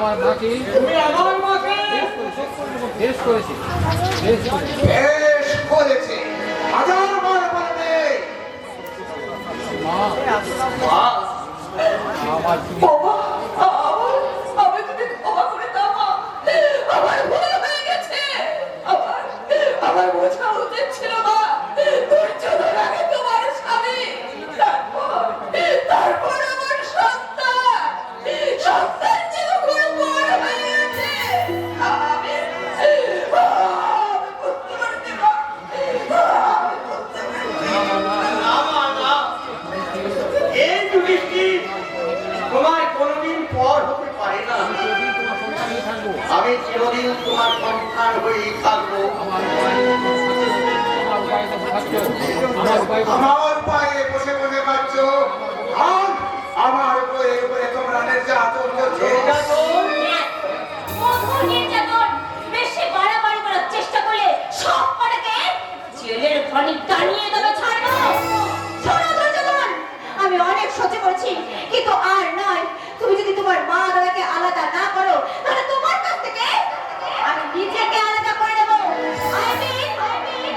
আমার মাকে তুমি আমার মাকে বেশ করেছি বেশ করেছে হাজার বার বলবে মা মা আমার বাবা আমি তুমি ক্ষমা করে দাও মা। আমার ভুল হয়ে গেছে। আমার বোঝা উচিত ছিল না ধৈর্য ধরে আমি তোমার স্বামী তারপর আমার সন্তান যখন বড় হয়ে গেছে আমি বুঝতে পারছি না। আমি বুঝতে পারছি না। না মা না এই যুগে তোমার কোনদিন পর হতে পারে না। তোমার সন্তানই থাকবো আমি চিরদিন তোমার সন্তান হয়েই থাকবো। আমার উপায় থাকছো আমার উপায় আমার পায়ে বসে বসে পাচ্ছ আর আমার বইয়ের উপরে তোমরা নির্যাতন করছো মধুর নির্যাতন বেশি বাড়াবাড়ি করার চেষ্টা করলে সব কটাকে জেলের ঘরে টানিয়ে দেবে ছাড়বো। শোনো দুর্যোধন, আমি অনেক সহ্য করেছি কিন্তু আর নয়। তুমি যদি তোমার মা দাদাকে আলাদা না করো তাহলে তোমার কাছ থেকে আমি নিজেকে আলাদা করে নেব। I mean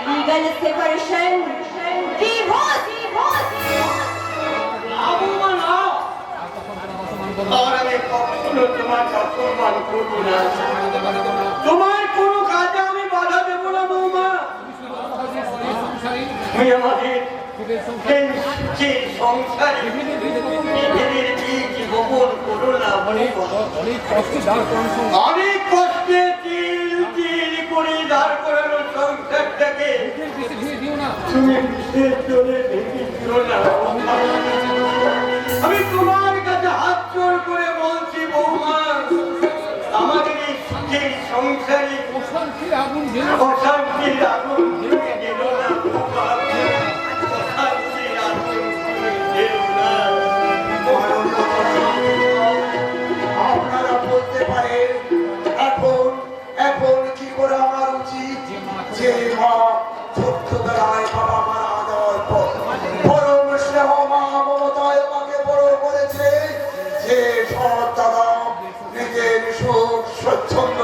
legal separation, divorce. আবুমা না আর আমি কখনো তোমার অসম্মান করব না। তোমার কোনো কাজে আমি বাধা দেব না বৌমা। তুমি আমাদের যে সংসারে বিভেদের বীজ বপন করো না বৌমা। অনেক কষ্টে দাঁড় করানো অনেক কষ্টে তিল তিল করে দাঁড় করানো সংসারটাকে দিও না তুমি বিশেষ চলে ভেঙে দিও না বৌমা। আমি তোমার কাছে হাত জোর করে বলছি বৌমা, আমাদের এই সুখের সংসারে অশান্তির আগুন জেলে অশান্তির আগুন জ্বলে গেল না বৌমা। অশান্তির আগুন জ্বলে গেল না। আপনারা বলতে পারেন এখন এখন কি করে আমার উচিত যে মা ছোট্টবেলায় বাবা মারা যাওয়ার পর পরম স্নেহ মা মমতায় আমাকে বড় করেছে, যে সৎ দাদা নিজের সুখ স্বচ্ছন্দ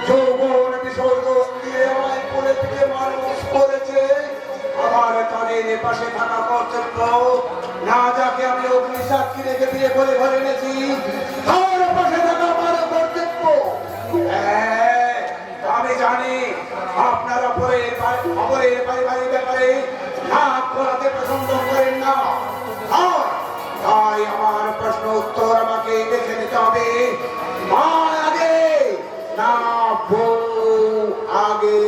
যৌবন বিসর্জন দিয়ে আমায় কোলে পিঠে মানুষ করেছে, আমার তাদের পাশে থাকা কর্তব্য না যাকে আমি অগ্নি সাক্ষী রেখে বিয়ে করে ঘরে এনেছি তার পাশে থাকা আমার কর্তব্য। হ্যাঁ, আমি জানি আপনারা পরের পারিবারিক ব্যাপারে নাক গলাতে পছন্দ করেন না, তাই আমার প্রশ্ন উত্তর আমাকে দেখে নিতে হবে, মা আগে না বউ আগে?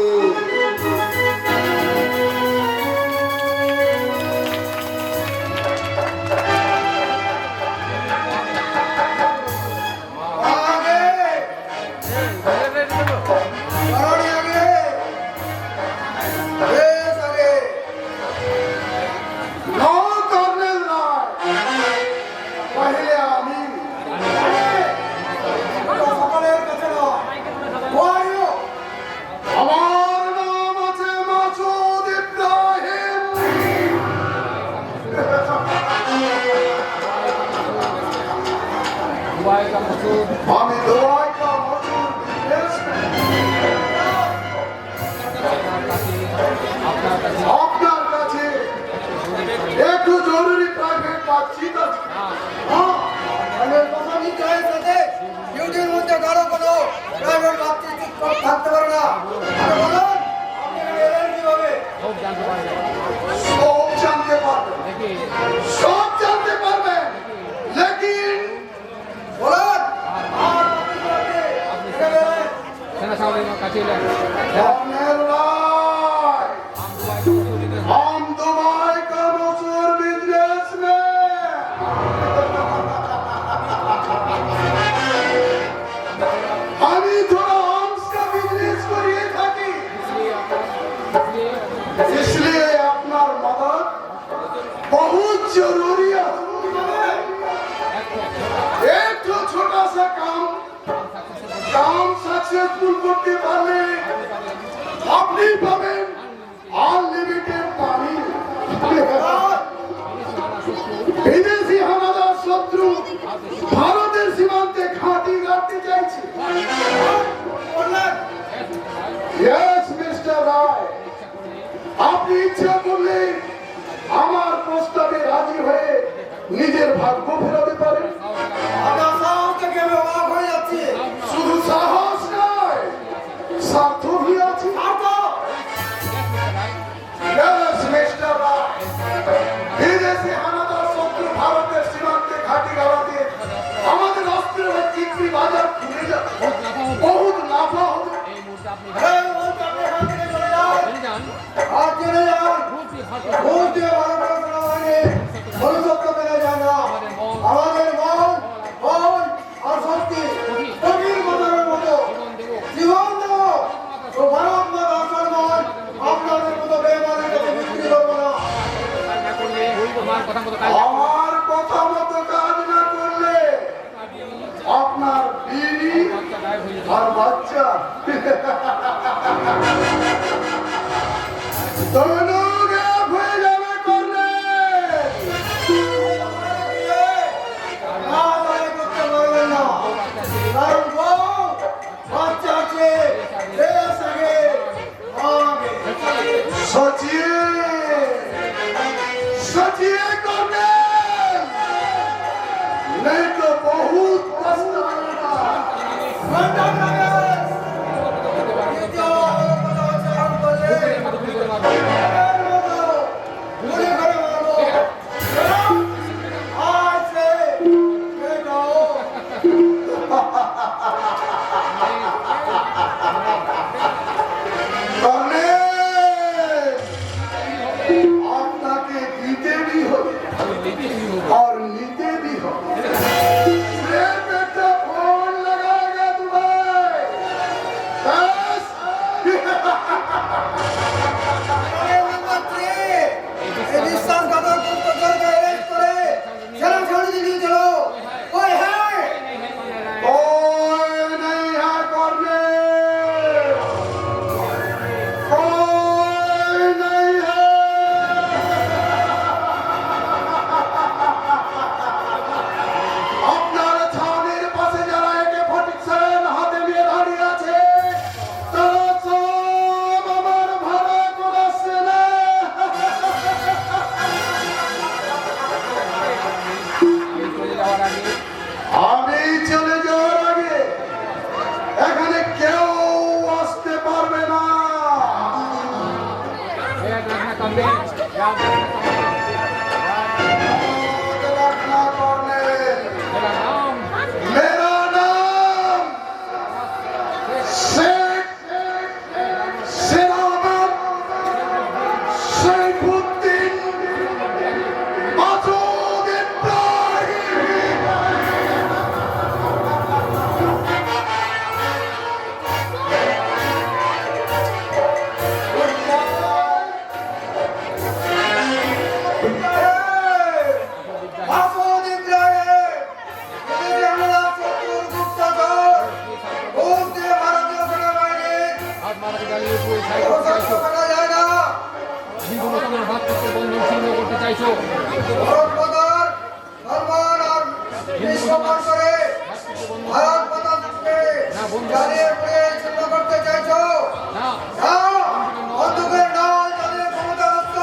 আমি দোয়াই কা মজুর আপনার কাছে একটু জরুরি প্রাইভেট বাতচিত আছে। কথা নিতে হয় সাথে ডিউটির মধ্যে কারো কোনো প্রাইভেট বাতচিত থাকতে পারে না। বলুন আপনি এলেন কিভাবে? সব জানতে পারবে সব জানতে পারবেন, সব জানতে পারবেন, লেকিন বলুন সেনা সামরিক কাছে এলেন কর্নেল ভাই, हम दुबई का मशहूर बिजनेसमैन। আমি थोड़ा आर्म्स का बिजनेस करिए থাকি, इसलिए আপনার मदद बहुत जरूरी है। एक तो छोटा सा काम सक्सेसफुल করতে পারলে আপনি পাবেন আনলিমিটেড পানি। বিদেশি হানাদার শত্রু ভারতের সীমান্তে ঘাঁটি গাড়তে চাইছে, ফেরাতে পারে? আপনার সাহস থেকে আমি অবাক হয়ে যাচ্ছি। শুধু সাহস নয়, স্বার্থ ভি আছে। Yes, Mr. Rai. বিদেশি হানাদার শত্রু ভারতের সীমান্তে ঘাঁটি গাড়াতে আমাদের অস্ত্রের চিত্রি বাজার খুলে যাবে, বহুত লাভা হবে। এই মুহূর্তে আপনি এই মুহূর্তে আপনি এখান থেকে চলে যান। জেনে যান আর চলে যান। রূপটি ভারত ভোট দিয়ে ভালো করে শোনা হয়নি। মনুষ্যত্ব মেনে যায় না। আমাদের মন, বল আর শক্তি কবির মাতার মতো জীবন দেব জীবন দেব। তো ভারত মার আসল মন আপনাদের মতো বেমানের কাছে বিক্রি করবো না। না করলে আমার কথা মতো কাজ আমার কথা মতো কাজ না করলে আপনার বিড়ি বাচ্চা গায়েব হয়ে যাবে। আর বাচ্চা দোনো গায়েব হয়ে যাবে করলে। না দয়া করতে পারবেন না। কারণ বউ, বাচ্চা আছে, দেশ আগে, মা আগে। সচিয়ে সচিয়ে করলে नहीं तो बहुत पछताएगा। ঘন্টা লাগে। দ্বিতীয় কথা উচ্চারণ করলে গুলি করে মারবো। এর মতো গুলি করে মারবো। আজ সে বেটাও करने আপনাকে দিতে भी হবে और নিতে भी হবে। ये बेटा फोन लगाएगा तुम्हें बस। আরে মন্ত্রী, এই বিশ্বাসঘাতক গুপ্তচরকে arrest করে জেলে ছেড়ে দিয়ে চলো। ওই হ্যাঁ कोई नहीं है करने, कोई नहीं है। আপনার ছাউনির পাশে যারা AK-47 হাতে নিয়ে দাঁড়িয়ে আছে তারা সব আমার ভাড়া করা সেনা। আমি চলে যাওয়ার আগে আমি চলে যাওয়ার আগে এখানে কেউ আসতে পারবে না। मेरा देखना करने याद रखना करने मेरा नाम मेरा नाम शेख सेनापत सैफुद्दीन मासूद इब्राहिम। মাসুদ ইব্রাহিম, বিদেশি হানাদার শত্রুর গুপ্তচর, ঘুষ দিয়ে ভারতীয় সেনাবাহিনীর हाथ मारा के गाली पूरे প্রশস্ত করা যায় না। হিন্দু মুসলমান হাত থেকে বন্ধন ছিন্ন করতে চাইছো ভারতমাতার সম্মান আর বিশ্বমান করে ভারত মাতাকে জ্বালিয়ে পুড়িয়ে ছিন্ন করতে চাইছো। না না, বন্দুকের নয়, তাদের ক্ষমতা হস্ত,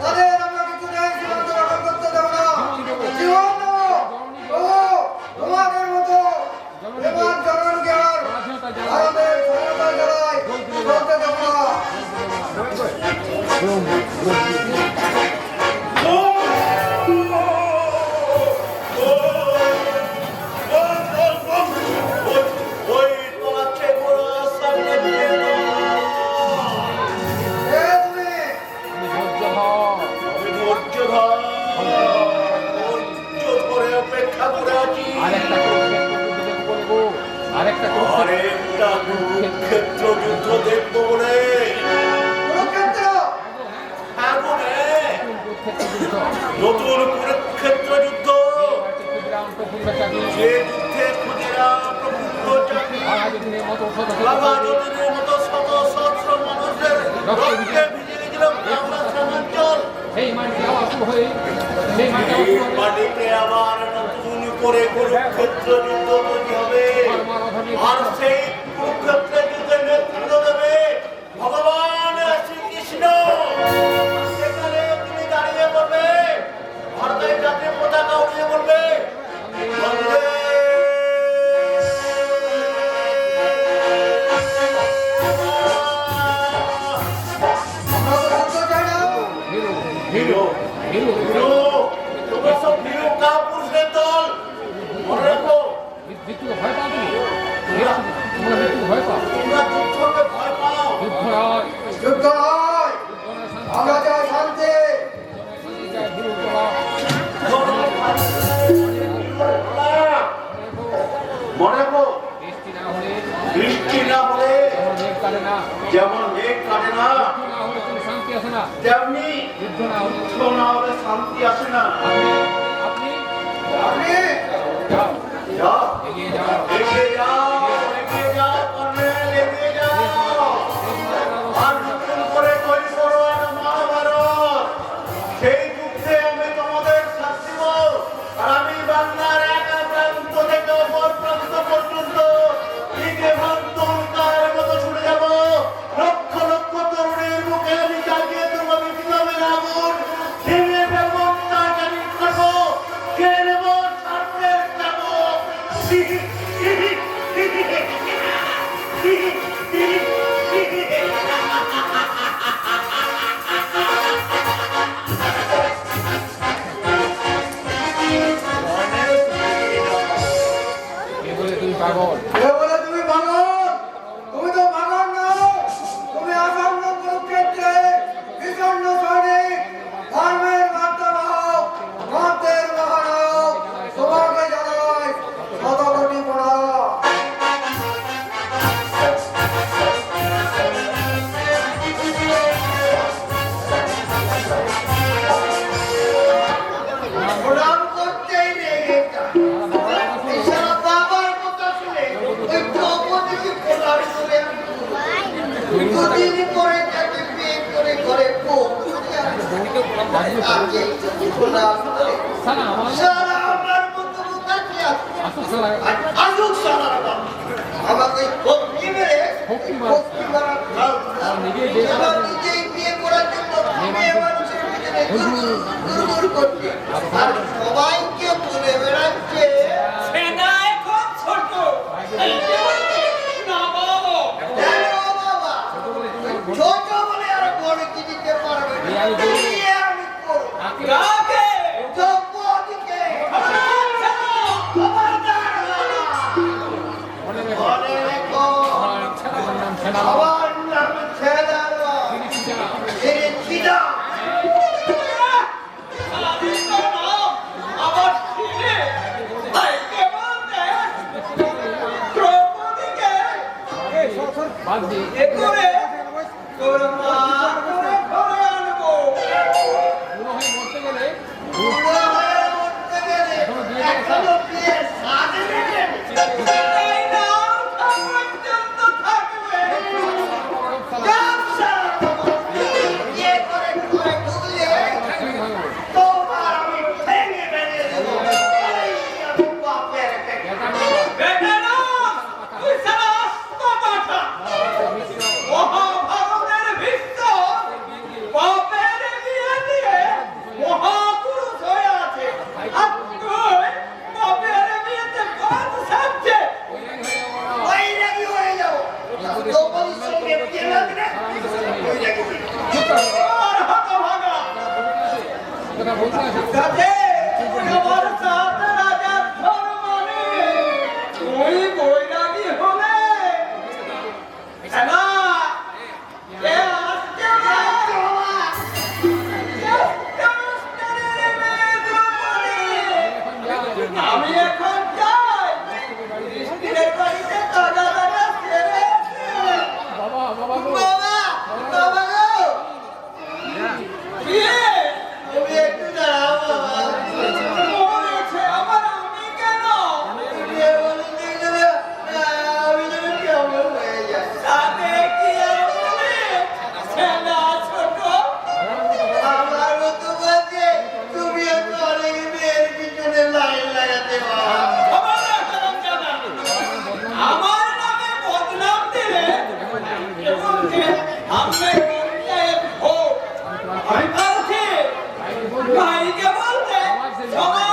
তাদের আমরা কিছু নেই, সীমান্ত রক্ষা করতে দেব না। জীবন দেব। তবু তোমাদের মতো বিমান জনগণকে আর ভারতের স্বাধীনতা লড়াই করতে দেব না। ওই তোমাকে বড় সামনে দিয়ে কে তুমি? ধৈর্য ধর আমি ধৈর্য ধরে অপেক্ষা করে আছি। আরেকটা কুরুক্ষেত্র যুদ্ধ দেখবো বলে কুরুক্ষেত্র? আগুনে নতুন কুরুক্ষেত্র যুদ্ধ, যে যুদ্ধে ক্ষুদিরাম প্রফুল্ল চাকরি বাঘাযতীনের মতো শত সহস্র মানুষের রক্তে ভিজিয়ে দিলাম আমরা শ্রীমঞ্চল। এই মাটিতে আবার শুরু হয়ে সেই মাটিতে আবার এই শুরু হয়ে মাটিতে আবার নতুন করে কুরুক্ষেত্র যুদ্ধ তৈরি হবে। আর সেই কুরুক্ষেত্রের যুদ্ধে নেতৃত্ব দেবে ভগবান শ্রীকৃষ্ণ। সেখানে তুমি দাঁড়িয়ে বলবে ভারতের জাতীয় পতাকা উঠিয়ে বলবে বন্দে আমরা তো যুদ্ধ চাই না। হিরো হিরো হিরো হিরো তোমরা সব হিরো কাপুরুষদের দল মনে রাখো মৃত্যুকে ভয় পাও তুমি তোমরা মৃত্যুকে ভয় পাও তোমরা যুদ্ধকে ভয় পাও যুদ্ধ হয় যুদ্ধ নয়, আমরা চাই শান্তি। হিরো তোলা মনে রাখো বৃষ্টি না হলে বৃষ্টি না হলে যেমন মেঘ কাটে না যেমন মেঘ কাটে না যুদ্ধ না হলে কোনো শান্তি আসে না তেমনি যুদ্ধ না হলে যুদ্ধ না হলে শান্তি আসে না আপনি আপনি যাও যাও এগিয়ে যাও এগিয়ে যাও কর্নেল এগিয়ে যাও আর নতুন করে তৈরি করো একটা মহাভারত সেই যুদ্ধে আমি তোমাদের সাথ দিব আর আমি বাংলার এক প্রান্ত থেকে অপর প্রান্ত পর্যন্ত লিখে ভান্তুলকার মতো ছুটে যাব লক্ষ লক্ষ তরুণের মুখে আমি জাগিয়ে দেবো বিপ্লবের আগুন ঢেলে ফেলবো টার্গেট করবো কে নেব ছাত্রের যাবো এ বলে তুমি পাগল এ বলে তুমি পাগল? তুমি তো পাগল নও, তুমি আসন্ন কুরুক্ষেত্রে বিষণ্ণ সৈনিক, ধর্মের বার্তাবাহক, মন্ত্রের মহানায়ক। তোমাকে জানাই শতকোটি প্রণাম। প্রণাম করতেই রেগে যায়। এছাড়া বাবার কথা শুনে ওই দ্রৌপদীকে প্রণাম করে আমি দুদিন পরে তাকে বিয়ে করে ঘরে বউ করে আমি আগে প্রণাম করে সালা আমার সারা আমার মতো মুখাচ্ছি আসুক সালা আসুক সারা আমাকে ভক্তি মেরে ভক্তি মারা। ভক্তি মারা খাও আর নিজে বিয়ে করার আমার জন্য- নিজেই বিয়ে করার জন্য মেয়ে মানুষের পিছনে গুড়গুড় করছে আর সবাইকে বলে বেড়াচ্ছে সেনা এখন ছোট এই যে বলছে, না বাবা কেন বাবা ছোট বলে আর বড় কি দিতে পারবে না। এই আমি বলবো। বিয়ে আমি করবো। কাকে দ্রৌপদীকে খবরদার বাবা। মনে রেখো মনে রেখো, আমার নাম সেনা আমার নাম ছেলেরা তিনি ছিলা আবার ছিলে ভাই কেমন দেখ দ্রৌপদীকে বাদ দিয়ে এ করে তোর মা করে ঘরে আনবো বুড়ো হয়ে মরতে গেলে বুড়ো হয়ে মরতে গেলে এখনো বিয়ে সাজবে এই নাও পর্যন্ত থাকবে বিয়ে করে ঘরে ঢুকলে তোমার আমি ভেঙে ভেঙে দেবো এই আমি বাপের পেটে। বেটা না তুই সারা আস্ত পাঠা মহাভারতের ভীষ্ম বাপের বিয়ে দিয়ে মহাপুরুষ হয়ে আছে আর তুই বাপের বিয়েতে বাদ সাজছে ওই রাগি হয়ে যাবো দ্রৌপদীর সঙ্গে বিয়ে লাগবে ওই রাগি হয়ে যাবো। আর হতভাগা কথা বলতে আছে যাতে আমার সাথে রাজার ধর্মনে তুই বৈরাগী হলে না এ আজকে আমি এখন যাই স্ত্রীর বাড়িতে তাজা তাজা ছেড়ে বাবা বাবা গো বাবা বাবা গো বিয়ে তুমি একটু দাঁড়াও বাবা মরেছে আমার আমি কেন বিয়ে বলে দেখলে আমি যেন কেমন হয়ে যায় তাতে কি আর বলে ছেলে ছোট আমার মতো বলছে তুমি তো অনেক মেয়ের পিছনে লাইন লাগাতে পারো আমার নামে বদনাম দিলে এবং যে আমি পঞ্চায়েত ভোট আমি পাচ্ছি ভাইকে বলতে সবাই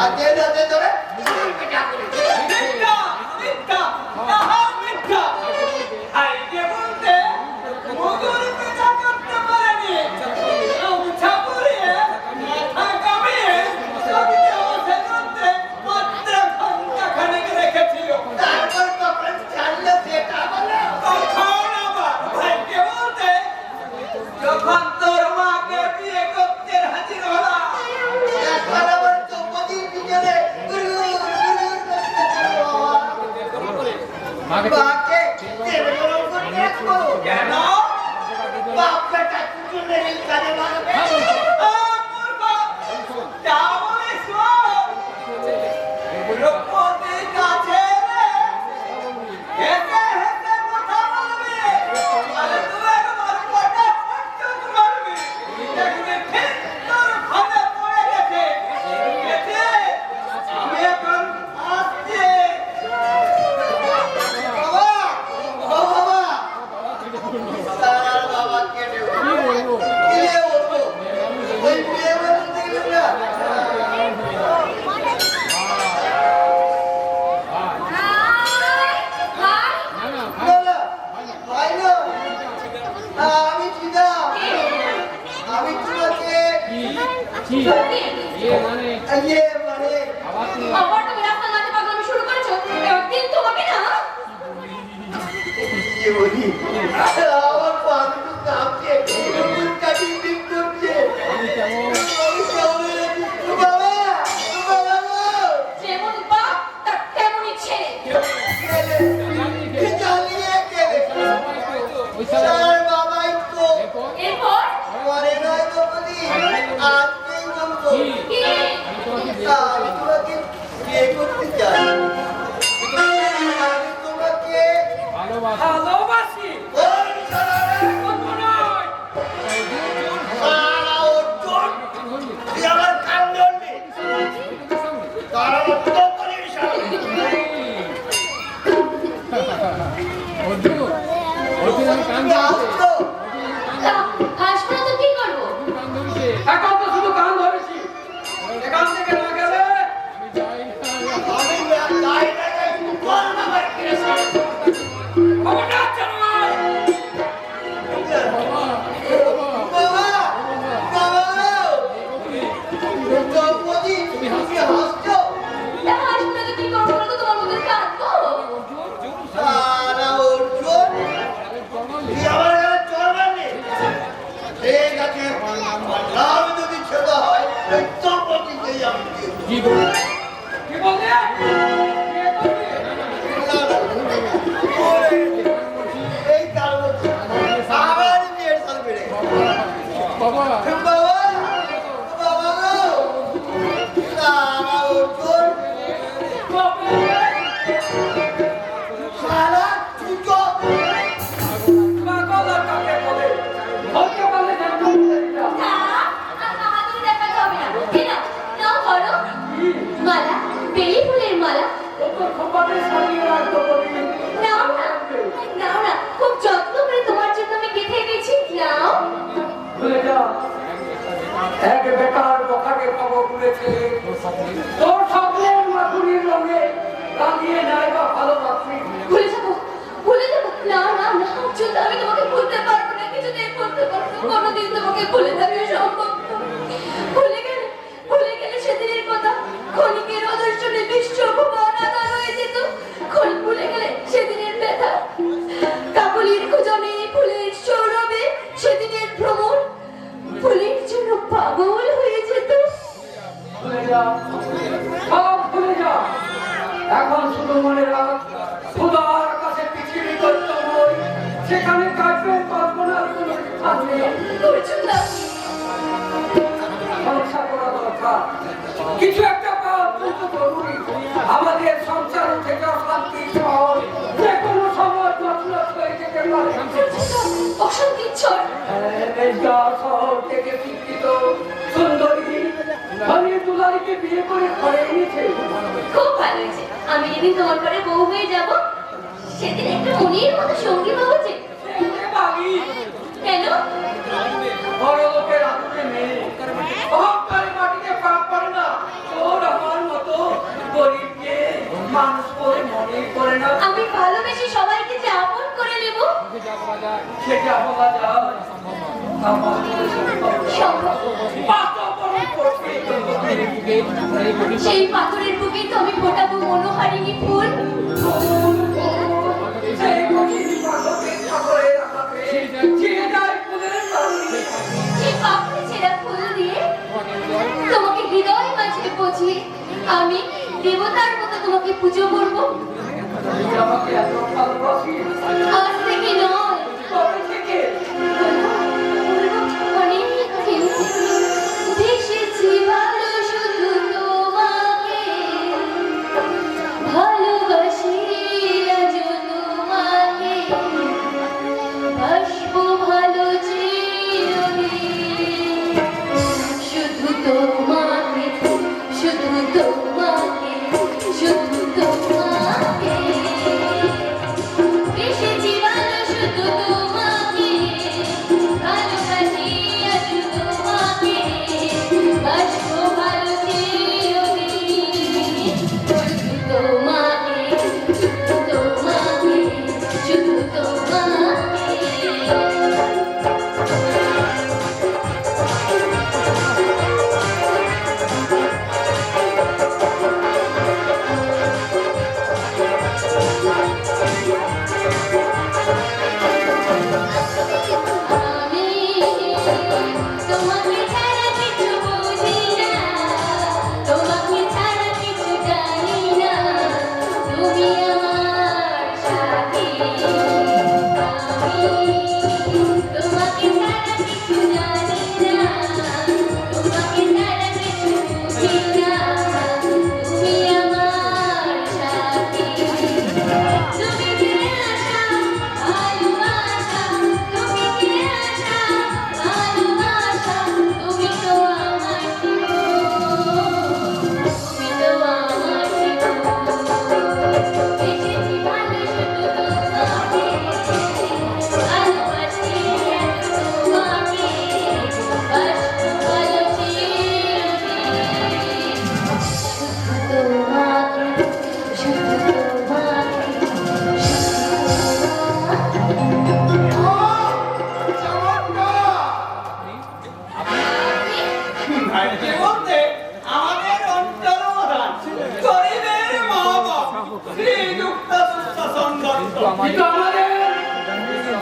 হাতে হাতে ধরে পিঠা করে মিথ্যা, মিথ্যা, তাহা মিথ্যা। আইকে বলতে মুগুর পিঠা করতে পারেনি। উঠা পড়িয়ে, মাথা কামিয়ে, চোখে বসে করতে মাত্র ঘন্টাখানেক রেখেছিল। তারপর তখন জানলো সেটা বলো তখন আবার ভাইকে বলতে, যখন তোর মাকে বিয়ে করতে হাজির হলাম, এখন আবার দ্রৌপদীর পিছনে গুরু গুরু করতে থাকলো মাকে বাকে তেল গরম করে রাখবো কেন? বাপ বেটা দুজনের এই কাজে মারবে মূর্খ, যা বলিস বল। দ্রৌপদী কাছে এলে, হেসে হেসে কথা বলবি। আরে তুই একবার পটে পটক মারবি। দেখবি ঠিক তোর ফাঁদে পড়ে গেছে। গেছে? আমি এখন আসছি। বাবা ও বাবা তার বাবা কেটে কি বলবো দিয়ে বলবো ওই বিয়ে বাড়ি দেখলেন না না না না না ভাই না আমি চিনা আমি তোমাকে কি কি মানে ইয়ে মানে আবার তুমি আবার তুমি রাস্তা নাচে পাগলামি শুরু করেছো এবার দিন তোমাকে না ইয়ে বলি আমার পাশে তো কাঁপছে কাটি দিক করছে আমি কেমন আমি কেমন বাবা বাবা যেমন বাপ তার তেমনই ছেলে জ্বালিয়ে গেলে ওই তার বাবাই তো এরপর মরে নয় তো বলি আজকেই বলবো কি আমি তোমাকে বিয়ে করতে চাই আমি তোমাকে ভালোবাসা ভালোবাসি। ওই সারা নয়। অর্জুন তুই আমার কান ধরবি তার আমার তো করিস অর্জুন অর্জুন আমি কান ধরেছে হাসপাতাল তো কি করবো কান ধরেছে এখন তো শুধু কান ধরেছি। এখান থেকে না গেলে আমি যাই না আমি তাই না কোন নাম্বার কিনেছি খবরদার যেন আর বাবা বাবা বাবা দ্রৌপদী তুমি হাসছো তা হাসপাতালে কি করবো বলো তো তোমার মধ্যে কাঁদবো সারা অর্জুন তুই আমার গায়ে চড় মারলি ঠিক আছে নাম যদি ছেদা হয় ওই দ্রৌপদীকেই আমি দিয়ে দেবো। কি বল কি বললে? বিয়ে করবি? এই কারণ আবার বিয়ের সাল বেড়ে গেছে। বাবা বাবা বাবা গো সারা অর্জুন সারা ছুটো পাগল আর কাকে বলে? ধরতে পারলে জানতে হবে এটা। তা আর বাহাদুরি দেখাতে হবে না এই নাও নাও ধরো মালা বেলি ফুলের মালা ও তো খোপাতে সাজিয়ে রাখতো বলি। নাও না নাও না খুব যত্ন করে তোমার জন্য আমি গেঁথে এনেছি নাও ভুলে যা। এক বেকার বখাকে পাবো বলেছে। তোর স্বপ্নের মাকুড়ির রঙে রাঙিয়ে নেয় বা ভালোবাসি। ভুলে যাবো না না না যদি আমি তোমাকে ভুলতে পারবো না কিছুতেই ভুলতে পারবো না কোনোদিন তোমাকে ভুলে যাবে সম্ভব নয়। ভুলে গেলে সেদিনের কথা ক্ষণিকের অদর্শনে বিশ্ব ভুবন আধার হয়ে যেত ক্ষণিক ভুলে গেলে সেদিনের ব্যথা কাকলির খুঁজনে ফুলের সৌরভে সেদিনের ভ্রমণ ফুলের জন্য পাগল হয়ে যেত ভুলে যা, সব ভুলে যা। এখন শুধু মনে রাখ, খোদার কাছে পৃথিবী দৈত্যময়, সেখানে কাটবে কল্পনার কোনো স্থান নেই। করছুন্দা সংসার করা দরকার, কিছু একটা পাওয়া অত্যন্ত জরুরি। আমাদের সংসার থেকে অশান্তি শহর যে কোনো সময় তছনছ হয়ে যেতে পারে। অশান্তির ঝড় এই যা শহর থেকে শিক্ষিত সুন্দরী ধনী দুলারিকে বিয়ে করে ঘরে এনেছে। খুব ভালো হয়েছে আমি যেদিন তোমার ঘরে বউ হয়ে যাব সেদিন একটা মনির মতো সঙ্গী পাবো যে এ বাড়ি কেন বড় লোকের আদরে মেয়ে অহংকারে মাটিতে পাপ করে না। তোর আমার মতো করে না আমি ভালোবেসে সবাইকে যে আপন করে নেব যা বলা যায় সেটা বলা যায় আমার সম্ভব। পাতবরণ করতে এই বুকে এই বুকে সেই পাথরের বুকে তো আমি ফোটাবো মনোহারিণী ফুল। সেই কঠিন পাথরের সাগরে রাখাতে ছিঁড়ে যায় ফুলের বাড়ি সেই পাপড়ি ছেঁড়া ফুল দিয়ে তোমাকে হৃদয় মাঝে পৌঁছিয়ে আমি দেবতার মতো তোমাকে পুজো করবো। তুমি আমাকে এত ভালোবাসি আজ থেকে নয়, কবে থেকে অনেক দিন বেসেছি ভালো শুধু তোমাকে, ভালোবাসি আজ তোমাকে, বাসবো ভালো চিরদিন। শুধু তোমাকে, শুধু তোমাকে, শুধু তোমাকে বেসেছি ভালো শুধু তোমাকে, ভালোবাসি আজ তোমাকে, বাসবো ভালো চিরদিন। শুধু তোমাকে, শুধু তোমাকে, শুধু তোমাকে। আমি তোমাকে ছাড়া কিছু বুঝি না, তোমাকে ছাড়া কিছু জানি না, তুমি আমার সাথী। আমি তোমাকে ছাড়া কিছু জানি না, তোমাকে ছাড়া কিছু বুঝি না, তুমি আমার সাথী। তুমি ফিরে আসা ভালোবাসা, তুমি ফিরে আসা ভালোবাসা, তুমি তো আমার জীবন, তুমি তো আমার জীবন। বেসেছি ভালো শুধু তোমাকে, ভালোবাসি আজ তোমাকে, বাসবো ভালো চিরদিন। শুধু তোমাকে, শুধু তোমাকে, বলতে আমাদের অন্তর্মদান গরিবের মা বাবা শ্রীযুক্ত সুশাসন দত্ত কিন্তু আমাদের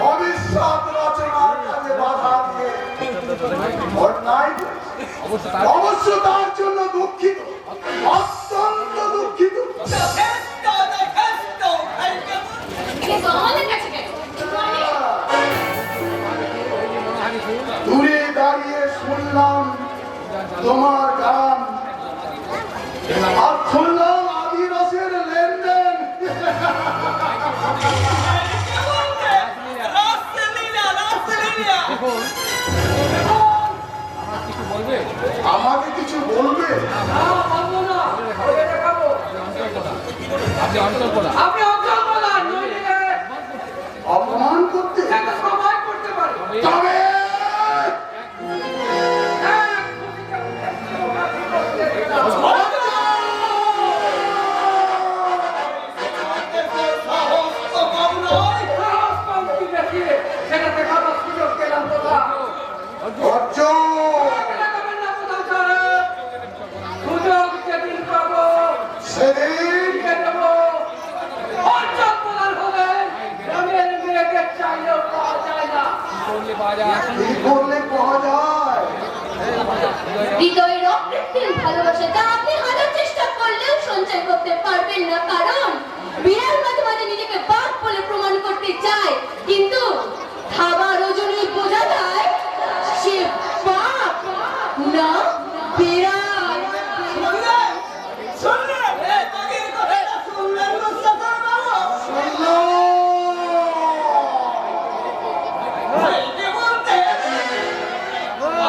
ভবিষ্যৎ রচনার কাজে বাধা দিয়ে অন্যায় করেছে। অবশ্য তার অবশ্য তার জন্য দুঃখিত, অত্যন্ত দুঃখিত। যথেষ্ট যথেষ্ট ভাগ্যবান। কিন্তু আমাদের কাছে কেন? মনোহারি ফুল দূরে দাঁড়িয়ে শুনলাম তোমার গান আর শুনলাম আদি রসের লেনদেন। রাসলীলা রাসলীলা দেখুন আমার কিছু বলবে আমাকে কিছু বলবে? না বলবো না ওকে দেখাবো আপনি অঞ্চল করা আপনি অঞ্চল প্রধান নইলে অপমান করতে? একটা সবাই করতে পারে তবে সাহস তো কম নয়। সেটা দেখাবার সুযোগ পেলাম কোথা অর্জুন, দেখাবেন না কোথাও সাহেব সুযোগ যেদিন পাবো সেদিন দিয়ে দেবো অঞ্চল প্রধান হলে গ্রামের মেয়েকে চাইলেও পাওয়া যায় না করলে পাওয়া যায় কি করলে পাওয়া যায়? হৃদয়ের অকৃত্রিম ভালোবাসা যা আপনি হাজার চেষ্টা করলেও সঞ্চয় করতে পারবেন না, কারণ বিড়াল মাঝে মাঝে নিজেকে বাঘ বলে প্রমাণ করতে চায়, কিন্তু খাবার ওজনেই বোঝা যায় সে বাঘ না বিড়াল। শুনলেন শুনলেন এই বাঘের কথাটা শুনলেন মুস্তাফা বাবু? বলতে বলতে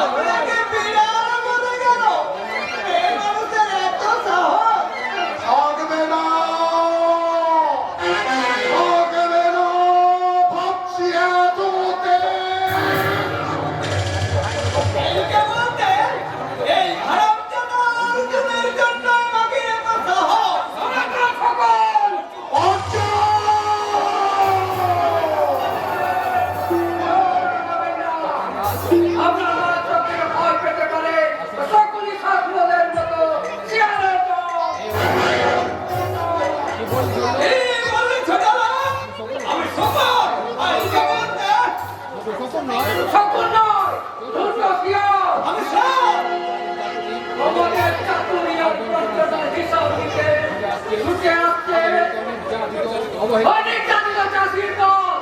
আপনাকে বিড়াল বলে গেল। এই মানুষের এত সাহস। থাকবে না, অবহেলা অনেক জাতির চাষির দল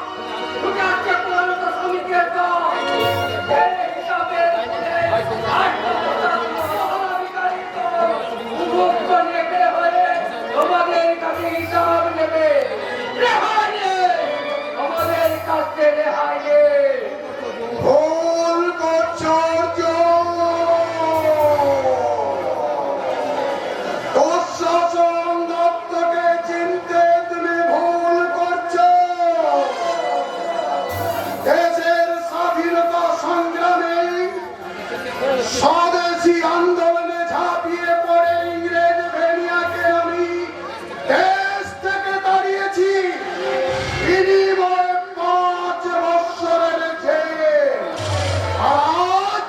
তুমি আজকে পরিণত শ্রমিকের দল এই হিসাবে তোমাদের কাছে হিসাব নেবে রেহাই নেই আমাদের কাছে রেহাই নেই ভুল করছো দুঃশাসন দত্তকে চিনতে তুমি ভুল করছো। দেশের স্বাধীনতা সংগ্রামে স্বদেশী আন্দোলনে ঝাঁপিয়ে পড়ে ইংরেজ ভেনিয়াকে আমি দেশ থেকে তাড়িয়েছি। বিনিময়ে 5 বৎসরের জেল। আজ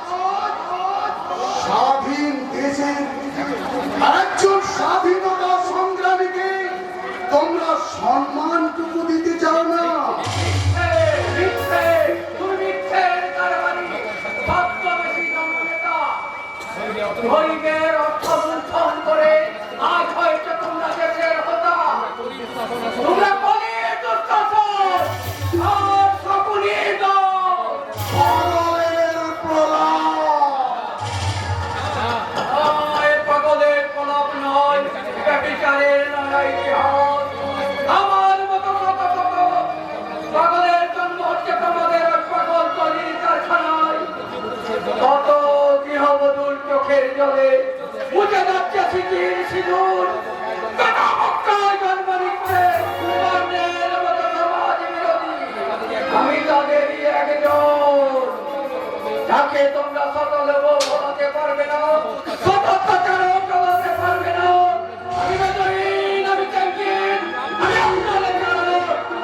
স্বাধীন দেশের একজন স্বাধীনতা সংগ্রামীকে তোমরা সম্মানটুকু দিতে চাও না। গরিবের অর্থ লুণ্ঠন করে আজ হয়তো তোমরা দেশের হতা তোমরা বলির দুঃশাসন আর শকুনির দল পাগলের প্রলাপ। পাগলের প্রলাপ নয় এটা বিচারের নয় ইতিহাস আমার মতো শত শত পাগলের জন্ম হচ্ছে তোমাদের ওই পাগল তৈরির কারখানায় কত গৃহবধূর চোখের জলে মুছে যাচ্ছে স্মৃতির সিঁদুর কত মক্কায় জন্ম নিচ্ছে বর্ণের মতো সমাজ বিরোধী আমি তাদেরই একজন যাকে তোমরা সতলেও বলাতে পারবে না শত অত্যাচারও চালাতে পারবে না আমি বেদরিন আমি চ্যাম্পিয়ন আমি আন্দোলন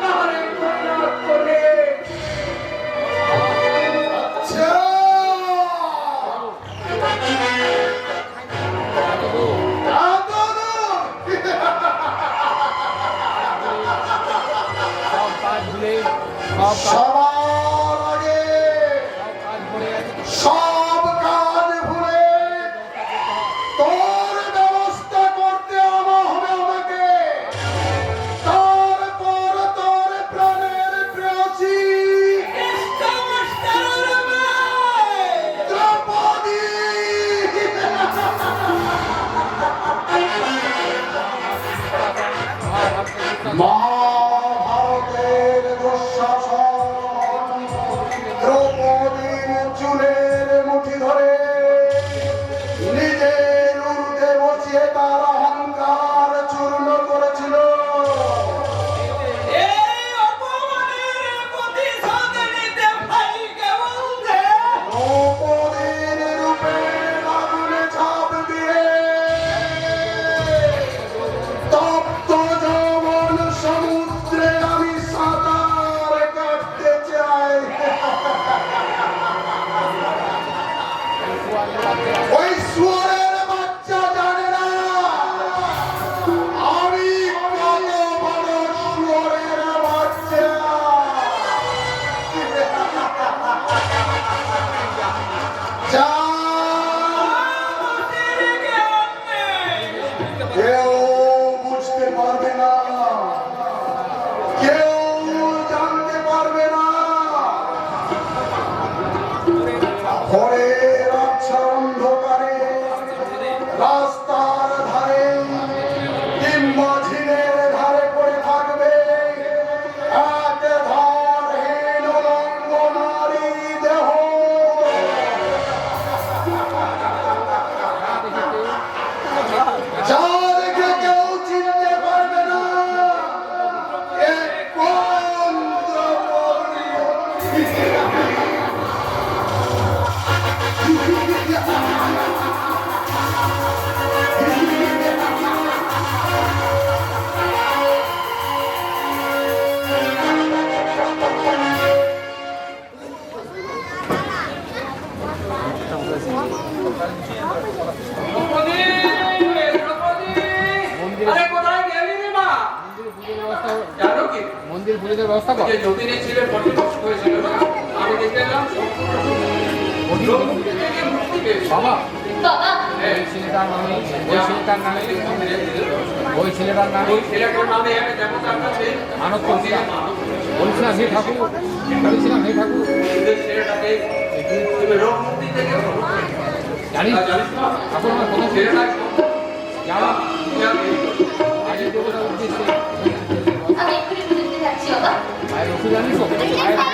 তাহলে পরিণত করে আচ্ছা, সব কাজ ভুলে সব সবার আগে কাজ ভুলে সব কাজ ভুলে তোর ব্যবস্থা করতে হবে আমাকে। তারপর তোর প্রাণের প্রেয়সী দ্রৌপদী মহাভারতের দুঃশাসন দ্রৌপদীর চুলের মুঠি ধরে নিজের ঊর্ধ্বে বসিয়ে তার অহংকার চূর্ণ করেছিল। দ্রৌপদীর রূপে আগুনে ঝাঁপ দিয়ে তপ্ত যৌবন সমুদ্রে আমি সাঁতার কাটতে চাই। ওই শুয়োরের বাচ্চা জানে না আমি কত বড় শুয়োরের বাচ্চা। যা কেউ বুঝতে পারবে না কেউ জানতে পারবে না। ভোরের আচ্ছা অন্ধকারে রাস্তার ধারে কিংবা ঝিলের ধারে পড়ে থাকবে এক ধারহীন উলঙ্গ নারী দেহ। যাদেরকে কেউ চিনতে পারবে না এ কোন দ্রৌপদী? আরে কোথায় গেলি রে মা জানো কি মন্দির পুজোর ব্যবস্থা কর যে যতীনের ছেলে বডি নষ্ট হয়েছিল না আমি দেখে এলাম মূর্তি পেয়েছে বাবা বাবা ওই ছেলেটার নামে ওই ছেলেটার নামে মানত করছিলাম। বলছিলাম হে ঠাকুর, বলছিলাম হে ঠাকুর, জানিস ঠাকুর আমার কথা ছিল যাওয়া আজকে দেবতার উদ্দেশ্যে আমি এক্ষুনি পুজো দিতে যাচ্ছি বাবা। মায়ের ওষুধ জানিস তো?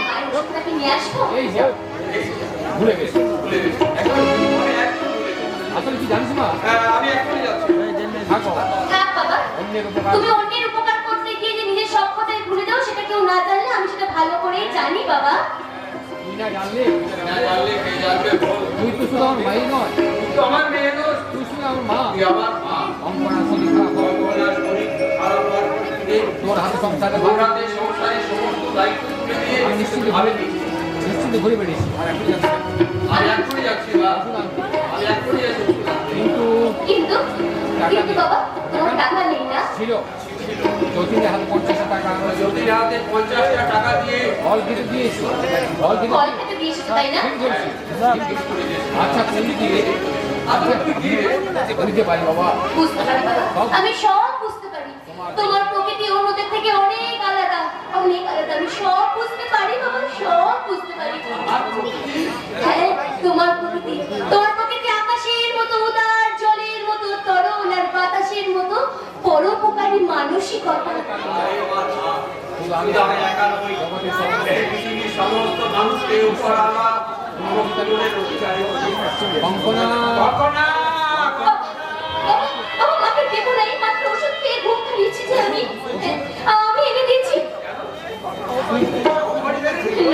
মায়ের ওষুধটাকে নিয়ে আসবো। এই যে ভুলে গেছি আসলে কি জানিস মা? থাকো থাক বাবা, অন্যের উপকার তুমি অন্যের উপকার করতে গিয়ে যে নিজের সব কথাই ভুলে যাও সেটা কেউ না জানলে আমি সেটা ভালো করেই জানি বাবা। তুই না জানলে তুই তো শুধু আমার মাই নয়, তুই শুধু আমার মা। অঙ্কনা শরীর খারাপ হয়, তোর হাতে সংসারে আমি নিশ্চিত ঘুরে বেরিয়েছি আর এখনই যাচ্ছি কিন্তু কিন্তু কিন্তু বাবা তোমার টাকা নেই না? ছিল যতীনের হাতে 50,000 টাকা ফল কেটে দিয়েছি ফল কেটে ফল খেতে দিয়েছো তাই না? ঠিক বলছি। আচ্ছা তুমি দিয়ে বুঝতে পারি বাবা। বুঝতে পারি বাবা, আমি সব বুঝতে পারি। তোমার প্রকৃতি অন্যদের থেকে অনেক আলাদা, অনেক আলাদা। আমি সব বুঝতে পারি বাবা, সব বুঝতে পারি। হ্যাঁ, তোমার প্রকৃতি আকাশের মতো উদার, জলের মতো তরল, আর বাতাসের মতো পরোপকারী মানসিকতা। শুধু আমি জগতের সমস্ত মানুষকে উপর আমার অঙ্কনা আমাকে দেবো না, এই মাত্র ওষুধ খেয়ে ঘুম পাড়িয়েছি যে আমি এনে দিচ্ছি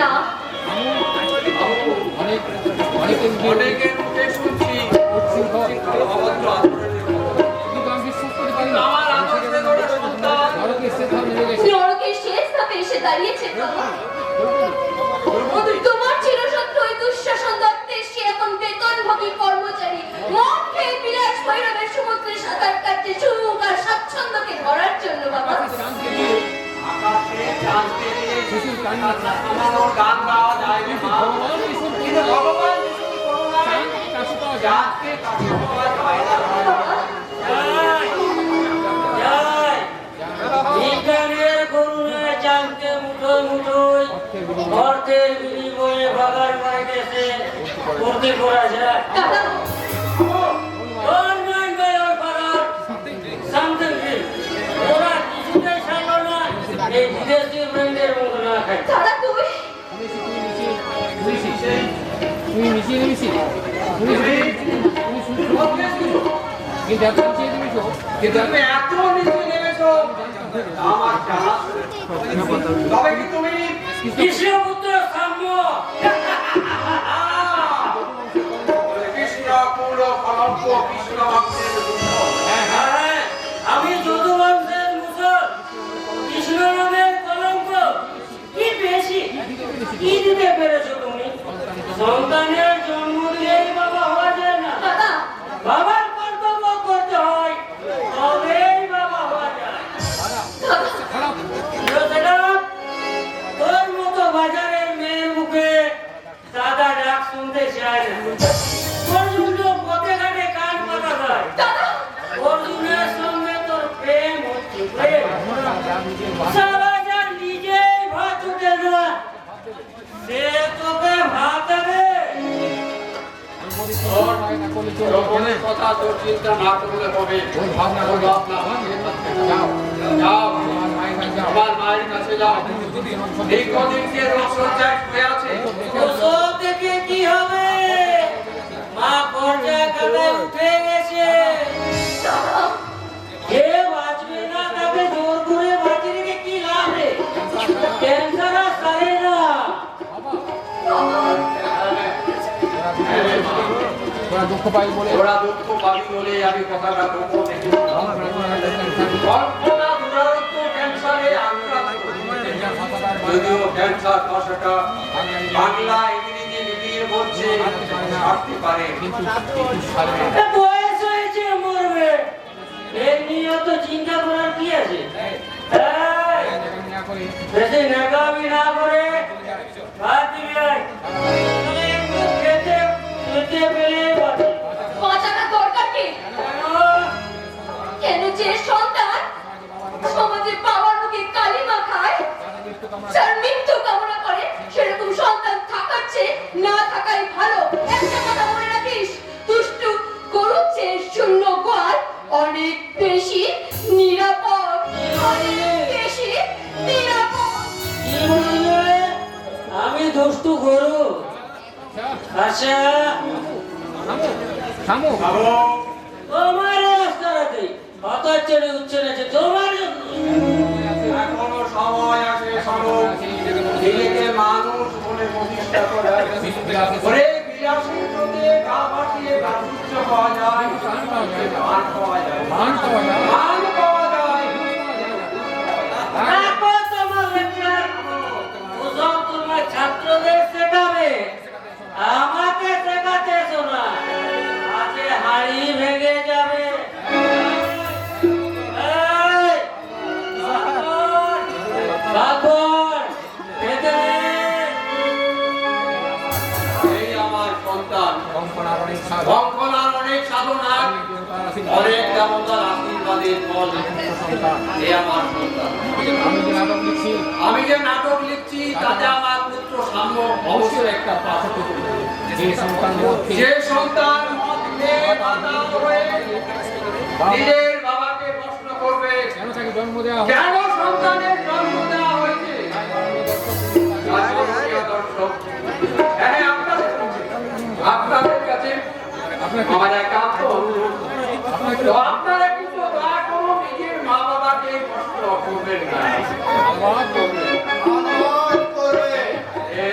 না। অনেকের মুখে শুনছি অভদ্র আচরণের কথা। কিন্তু আমি বিশ্বাস করতে পারি না। আমার আদর্শের ওরা সন্তান নরকের শেষে নেমে গেছে। নরকের শেষ ধাপে এসে দাঁড়িয়েছে বাবা। তোমার চিরশত্রু ওই দুঃশাসন দত্তের সে এখন বেতনভোগী কর্মচারী। মদ খেয়ে বিলাস ভৈরবের সমুদ্রে সাঁতার কাটছে সুখ আর স্বাচ্ছন্দ্যকে ধরার জন্য বাবা। চাঁদকে দিয়ে আকাশে চাঁদকে দিয়ে শিশুর কান্না আমার গান গাওয়া যায় না মা। ভগবান বিষ্ণুর কিন্তু ভগবান বিষ্ণুর করুণায় চাঁদকে কাছে পাওয়া যায়। চাঁদকে কাছে পাওয়া যায় না। বিজ্ঞানের করুণায় চাঁদকে মুঠোয় মুঠোয় অর্থের বিনিময়ে বাগান বাড়িতেছে ভর্তি করা যায়। Don't mind by your father, something else. ওরা কিছুতেই ছাড়লো না এই বিদেশি ব্র্যান্ডের মতো না খায়। দাদা তুমি তুমি মিশিয়ে নিয়েছি কিন্তু এত মিশিয়ে দিয়েছো কিন্তু তুমি এত নিচে নেমেছো আমার জানা তবে কি তুমি কৃষ্ণপুত্র সাম্য কৃষ্ণ কুল কলঙ্ক কৃষ্ণ ভক্তের হ্যাঁ, আমি যদুবংশের মুসল কৃষ্ণ নামের কলঙ্ক কি বেশি কি দিতে পেরেছো তুমি? সন্তানের জন্ম দিলেই বাবা হওয়া যায় না, দাদা বাবার কর্তব্য করতে হয় তবেই বাবা হওয়া যায়। তোর মতো বাজারের মেয়ের মুখে দাদা ডাক শুনতে চায় না। অর্জুন পথে ঘাটে কান পাতা দেয়। অর্জুনের সঙ্গে তোর প্রেম হচ্ছে প্রেম। সারা যা নিজেই ভাত উঠে না সে তোকে ভাত দেবে। যৌবনের কথা তোর চিন্তা না করলে হবে ওই ভাবনা তোর করো বাপ না যাও যাও তোমার মায়ের কাছে যাও আমার মায়ের কাছে যাও এই কদিন যে রোগ সজ্জায় শুয়ে আছে ওসব দেখে কি হবে? মা পর্যায় খাতায় উঠে গেছে। যে বাঁচবে না তাকে জোর করে বাঁচিয়ে রেখে কি লাভ রে? ক্যান্সার আর সারে না। তোরা দুঃখ পাই বলে ওরা দুঃখ পাবি বলে আমি কথাটা বলবো কল্পনা দুরারোগ্য ক্যান্সারে আক্রান্ত যদিও ক্যান্সার ভাষাটা বাংলা ইংরেজি মিলিয়ে বলছে ছাড়তে পারে কিন্তু সারে না। এ বয়স হয়েছে মরবে, এর নিয়ে তো চিন্তা করার কি আছে? বেশি নাকামি না করে ভাত দিবি আয়। তাহলে একটু খেতে পেলে বাঁচি। বাঁচাতে যে বাবার মুখে কালিমা খায়, যার মৃত্যু কামনা করে, সেরকম সন্তান থাকার চেয়ে না থাকাই ভালো। একটা কথা মনে রাখিস, দুষ্টু গরুর চেয়ে শূন্য গোয়াল অনেক বেশি নিরাপদ, অনেক বেশি নিরাপদ। কি বললে? আমি দুষ্টু গরু? আচ্ছা থামো তোমার রাস্তাতে হঠাৎ চড়ে উঠছে না যে তোমার এখনো সময় আছে সময় নিজেকে মানুষ বলে প্রতিষ্ঠা করার। ওরে বিলাসী জগতে গা ভাসিয়ে গাছুচ্চ পাওয়া যায়, মান পাওয়া যায়, মান পাওয়া যায়। তারপর তোমার লেকচার ওসব তোমার ছাত্রদের শেখাবে, আমাকে শেখাতে এসো না, আজকে হাড়ি ভেঙে যাবে। এই, বাকর, খেতে দে। এই আমার সন্তান কঙ্কনার অনেক সাধ কঙ্কনার অনেক সাধনার অনেক দেবতার আশীর্বাদের ফল। সন্তান এই আমার সন্তান। আমি যে নাটক লিখছি আমি যে নাটক লিখছি তাতে আমার পুত্র সাম্য অবশ্যই একটা পার্থক্য করবে। যে সন্তান মধ্যে যে সন্তান মদ খেয়ে মাতাল হয়ে নিজের বাবাকে প্রশ্ন করবে কেন তাকে জন্ম দেওয়া হয় কেন সন্তানের জন্ম দেওয়া হয়েছে। প্রিয় দর্শক, হ্যাঁ, আপনাদের কাছে আপনাকে আমার একান্ত অনুরোধ, তো আপনারা কিন্তু দয়া করে নিজের মা বাবাকে প্রশ্ন করবেন না। আল্লাহ করবে। অনুরোধ করে এ,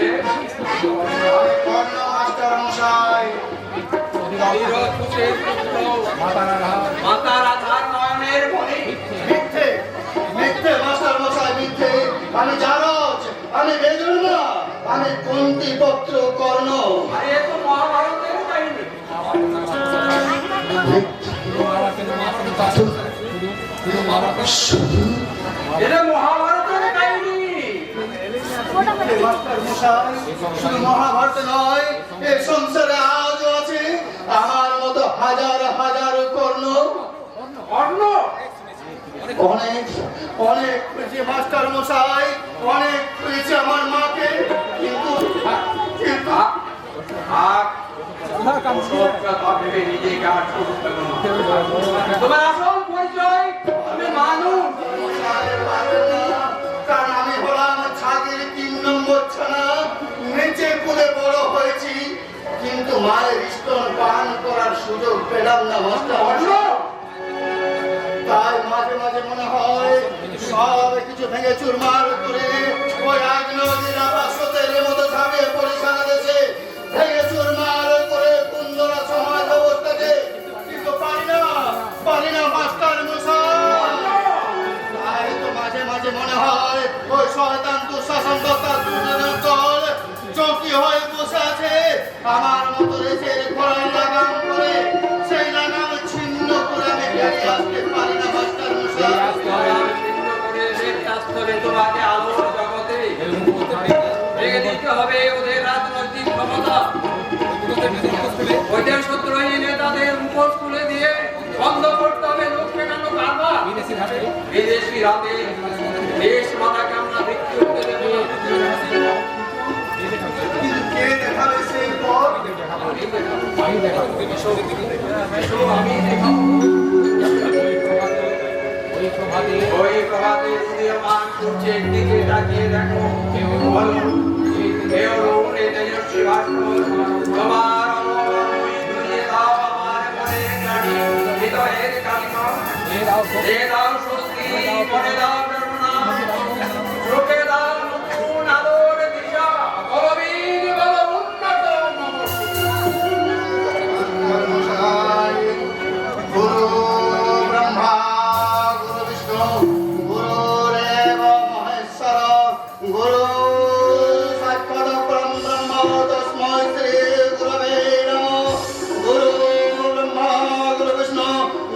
কর্ণ মাস্টার মশাই নিরুদ্দেশের পুত্র মাতারা রাহা মাতা রাধার নয়নের মণি মিথ্যে মিথ্যে মাস্টার মশাই মিথ্যে। আমি জারজ, আমি বেজুর না, আমি কুন্তি পুত্র কর্ণ। আরে এ তো মহাভারতের কাহিনী। এটা মহাভারতের কাহিনী। মাস্টার মশাই শুধু মহাভারত নয়, এই সংসারে আজও আছে আমার মতো হাজার হাজার কর্ণ। কর্ণ অনেক অনেক খুঁজে মাস্টার মশাই, অনেক খুঁজেছে আমার মাকে, কিন্তু কিন্তু আর সবটা ভাবে নিজেকে আর ছোট করো না। তোমার আসল পরিচয় আমি মানুষ। মশাই পারবেন না, কারণ আমি হলাম ছাগের 3 নম্বর ছানা। নিচে পুলে বড় হয়েছি, কিন্তু মায়ের স্তন পান করার সুযোগ পেলাম না মাস্টার কর্ণ মশাই। তাই মাঝে মাঝে মনে হয় সব কিছু ভেঙে চুরমার করে ওই আগ নদীর আবাসতের মতো ঝাঁপিয়ে পড়ে সারা দেশে ভেঙে চুরমার করে কুন্দরা সমাজ অবস্থাকে, কিন্তু পারি না মাস্টার মশাই। তাই তো মাঝে মাঝে মনে হয় ওই শয়তান দুঃশাসন দত্তার দুজনের দল চৌকি হয়ে বসে আছে আমার মতো রেখে ঘোড়ায় লাগাম করে, সেই লাগাম ছিন্ন করে আমি বেরিয়ে আসতে পারি না মাস্টার মশাই। আর চিহ্ন করে শেষ রাষ্ট্রে তোমাকে আলোর জগতে রেখে দিতে হবে ওদের রাজনৈতিক ক্ষমতা। ওদের শত্রুহীন নেতাদের মুখোশ খুলে দিয়ে বন্ধ করতে হবে লোক ঠেকানো কারবার। বিদেশি হাতে বিদেশি রাতে দেশ মাতাকে আমরা বিক্রি করতে দেবো না। কিন্তু কে দেখাবে সেই পথ? আমি দেখাবো আমি দেখাবো। ওই প্রভাতে ওই প্রভাতে উদীয়মান সূর্যের দিকে তাকিয়ে দেখো। বলো, হে অরুণ, এ তেজস্বী ভাস্কর, তোমার অমরময়ী ধরিয়ে দাও আমার মনের গ্লানি, হৃদয়ের কালিমা। দে দাও স্বস্তি, মনে দাও প্রেরণা, চোখে দাও নতুন আলোর দিশা। বলো বীর, বলো উন্নত মশাই, গুরু ব্রহ্মা, গুরু বিষ্ণু, গুরুরেব মহেশ্বর, গুরু সাক্ষাৎ পরম ব্রহ্ম তস্मै শ্রী গুরবে নমঃ। গুরু ব্রহ্মা, গুরু বিষ্ণু,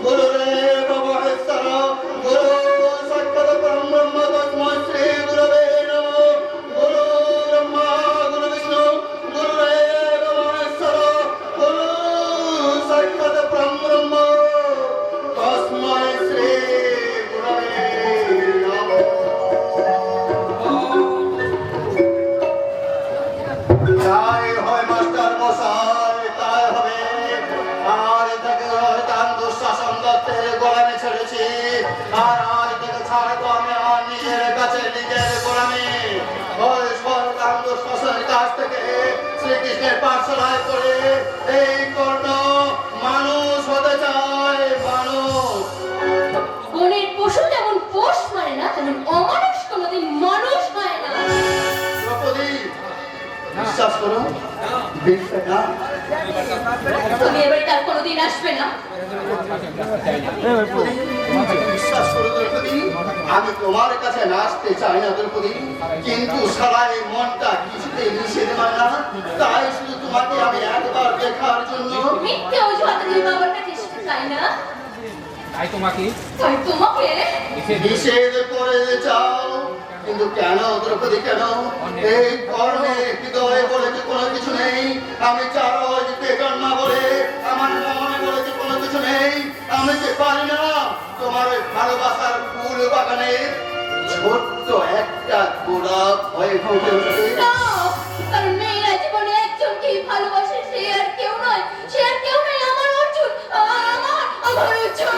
গুরুরেব মহেশ্বর, থেকে শ্রীকৃষ্ণের পাঠশালায় পড়ে এই কর্ণ মানুষ হতে চায়, মানুষ। বনের পশু যেমন পোষ মানে না, তেমন অমানুষ কোনোদিন মানুষ হয় না। দ্রৌপদী, বিশ্বাস করো, বিশ্বাস না। তুমি এবারে তার কোনোদিন আসবে না। বিশ্বাস করো দ্রৌপদী, আমি তোমার কাছে নাচতে চাই না দ্রৌপদী, কিন্তু সারা এই মনটা কিছুতেই নিষেধ মানে না। তাই শুধু তোমাকে আমি একবার দেখার জন্য মিথ্যে অজুহাতে তুমি বাবার কাছে এসেতে চাই না। তাই তোমাকে নিষেধ করে চাও, কিন্তু কেন দ্রৌপদী কেন? এই কর্ণে হৃদয় বলে যে কোনো কিছু নেই, আমি চারদিকে জন্মা বলে আমার মনে বলে যে কোনো কিছু নেই। আমি যে পারি না তোমার ওই ভালোবাসার ফুল বাগানে ছোট্ট একটা গোলাপ হয়ে ফুটে উঠতে। কারণ মেয়েরা জীবনে একজনকেই ভালোবাসে, সে আর কেউ নয়, সে আর কেউ নয়, আমার অর্জুন, আমার অর্জুন।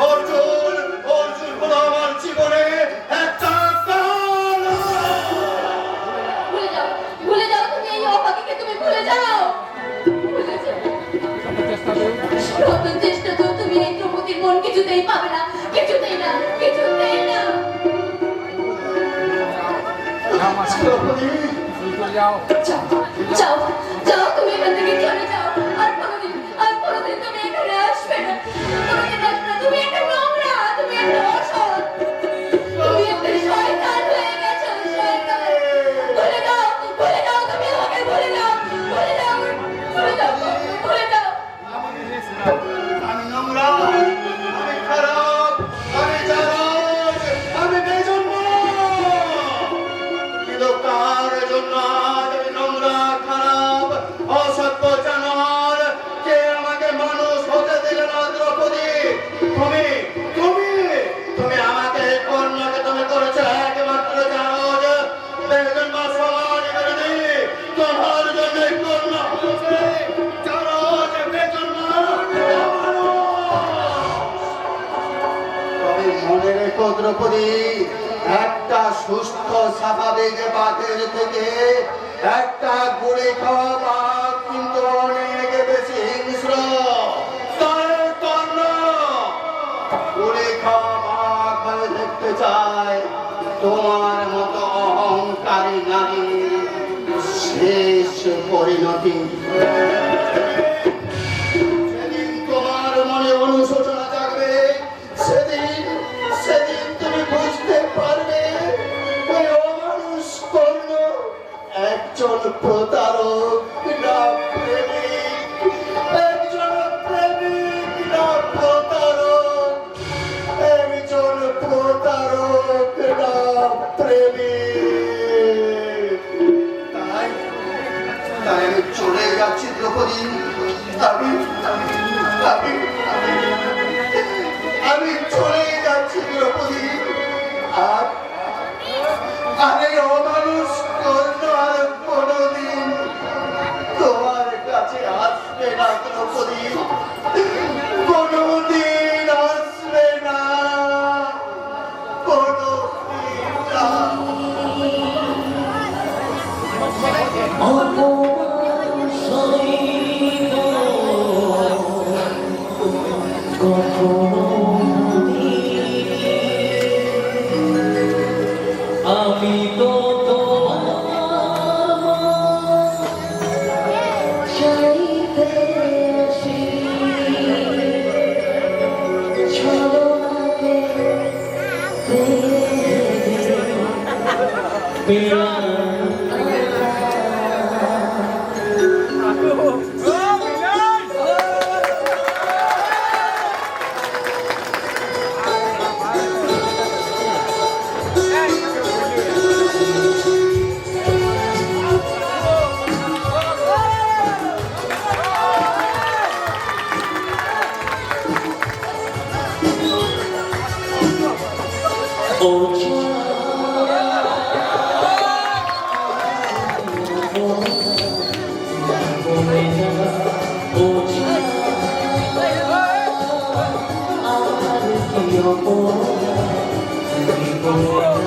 অর্জুন, অর্জুন হলো আমার জীবনে একটা কাল। ভুলে যাও তুমি এই অভাগীকে, তুমি ভুলে যাও, ভুলে যাও। নতুন চেষ্টা তো তুমি এই দ্রৌপদীর মন কিছুতেই পাবে না, কিছুতেই না, কিছুতেই না। যাও যাও, যাও, তুমি এখান থেকে চলে যাও। আর কোনোদিন তুমি এখানে আসবে না, কোনোদিন আসবে না। তুমি একটা নোংরা, তুমি একটা অসৎ, তুমি একটা শয়তান হয়ে গেছো, শয়তান। ভুলে যাও, ভুলে যাও, তুমি আমাকে ভুলে যাও, ভুলে যাও, ভুলে যাও, ভুলে যাও। আমি নোংরা, আমি খারাপ, আমি জারজ, আমি বেজন্ম। কিন্তু কার জন্য আজ আমি নোংরা, খারাপ, অসভ্য জানোয়ার? কে আমাকে মানুষ হতে দিল না দ্রৌপদী? তুমি তুমি তুমি আমাকে কর্ণকে তুমি করেছো একমাত্র জারজ, বেজন্ম, সমাজ বিরোধী। তোমার জন্য কর্ণ হচ্ছে জারজ, বেজন্ম। তবে মনে রেখো দ্রৌপদী, একটা সুস্থ স্বাভাবিক বাঘের থেকে একটা গুলি খাওয়া বাঘ কিন্তু অনেক বেশি হিংস্র। তাই কর্ণ গুলি খাওয়া বাঘ হয়ে দেখতে চায় তোমার মতো অহংকারী নারীর শেষ পরিণতি। সেদিন তোমার মনে অনুশোচনা জাগবে, সেদিন তুমি বুঝতে পারবে ওই অমানুষ কর্ণ একজন প্রতারক না প্রেমিক, একজন প্রেমিক না প্রতারক, একজন প্রতারক না প্রেমিক। তাই আমি চলে যাচ্ছি দ্রৌপদী, আমি চলে যাচ্ছি দ্রৌপদী। আর এই অমানুষ কর্ণ আর কোনদিন তোমার কাছে আসবে না দ্রৌপদী, কোনদিন আসবে না, কোনদিন না। আমি তো Oh,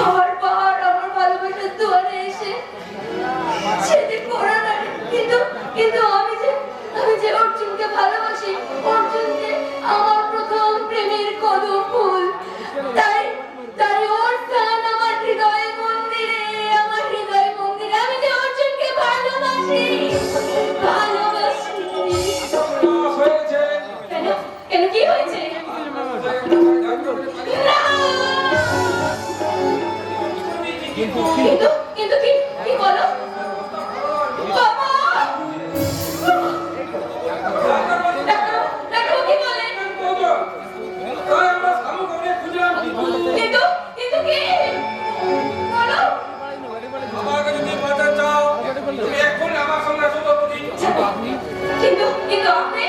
আমার পাহাড় আমার ভালোবাসার দুয়ারে এসে সেদিন করোনা, কিন্তু আমি যে অর্জুনকে ভালোবাসি, অর্জুন যে আমার প্রথম প্রেমের কদম ফুল, তাই ওর স্থান আমার হৃদয় মন্দিরে, আমি যে অর্জুনকে ভালোবাসি। কেন কি হয়েছে? কিন্তু কি বলো বাবা? দেখো কি বলে? কিন্তু কি বলো? আমাকে যদি বাঁচা চাও তুমি এখন আমার সঙ্গে শুধু বুঝি কিন্তু আপনি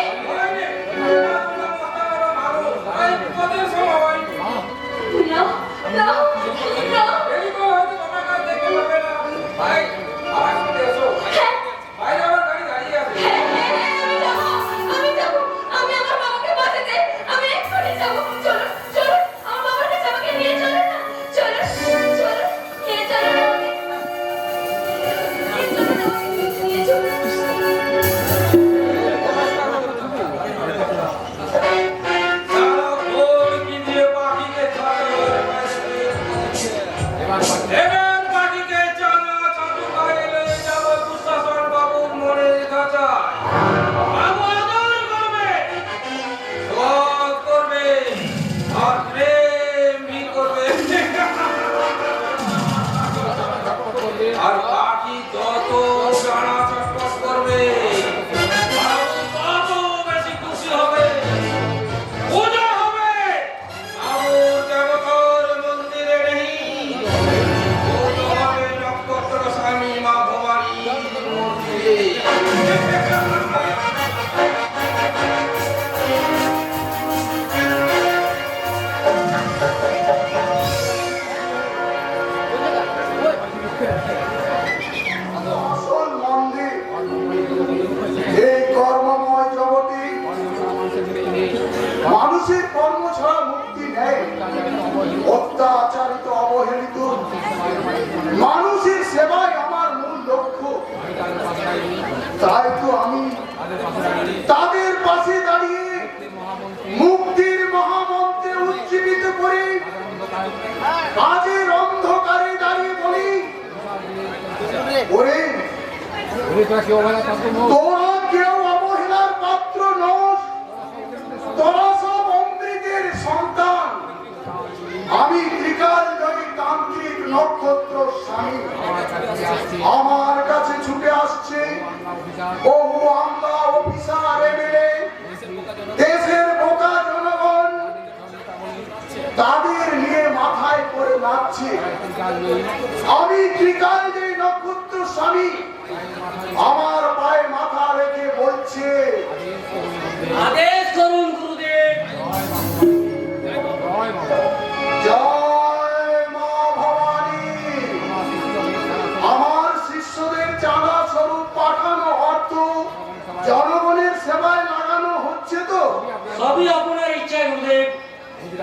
না আমি আমার বাবাকে বাঁচাতে আমি এক্ষুনি যাবো। চলো আমার বাবার কাছে আমাকে নিয়ে চলো না। চলো নিয়ে চলো নিয়ে চলো। আর বাকি যত জানা চটপট করবে তত বেশি খুশি হবে, পূজা হবে আমার দেবতার মন্দিরে নেই, পূজা হবে নক্ষত্র স্বামী মা ভবানীর মন্দিরে। আসল মন্দির এই কর্মময় জগতে মানুষের কর্ম ছাড়া মুক্তি নেই। অত্যাচারিত অবহেলিত মানুষের সেবাই আমার মূল লক্ষ্য। তাই তো আমি তাদের পাশে দাঁড়িয়ে মুক্তির মহামন্ত্রে উজ্জীবিত করে কাজের অন্ধকারে দাঁড়িয়ে বলি, ওরে তোরা কেউ অবহেলার পাত্র নস, তোরা সব অমৃতের সন্তান। আমি ত্রিকালজয়ী তান্ত্রিক নক্ষত্র স্বামী, আমার কাছে ছুটে আসছে বহু আমলা অফিসার এমএলএ, দেশের বোকা জনগণ তাদের নিয়ে মাথায় করে নাচছে। আমি ত্রিকালজয়ী নক্ষত্র স্বামী আমার পায়ে মাথা রেখে বলছে, আদেশ করুন গুরুদেব। জয় মা ভবানী। আমার শিষ্যদের চাঁদা স্বরূপ পাঠানো অর্থ জনগণের সেবায় লাগানো হচ্ছে তো? সবই আপনার ইচ্ছা গুরুদেব।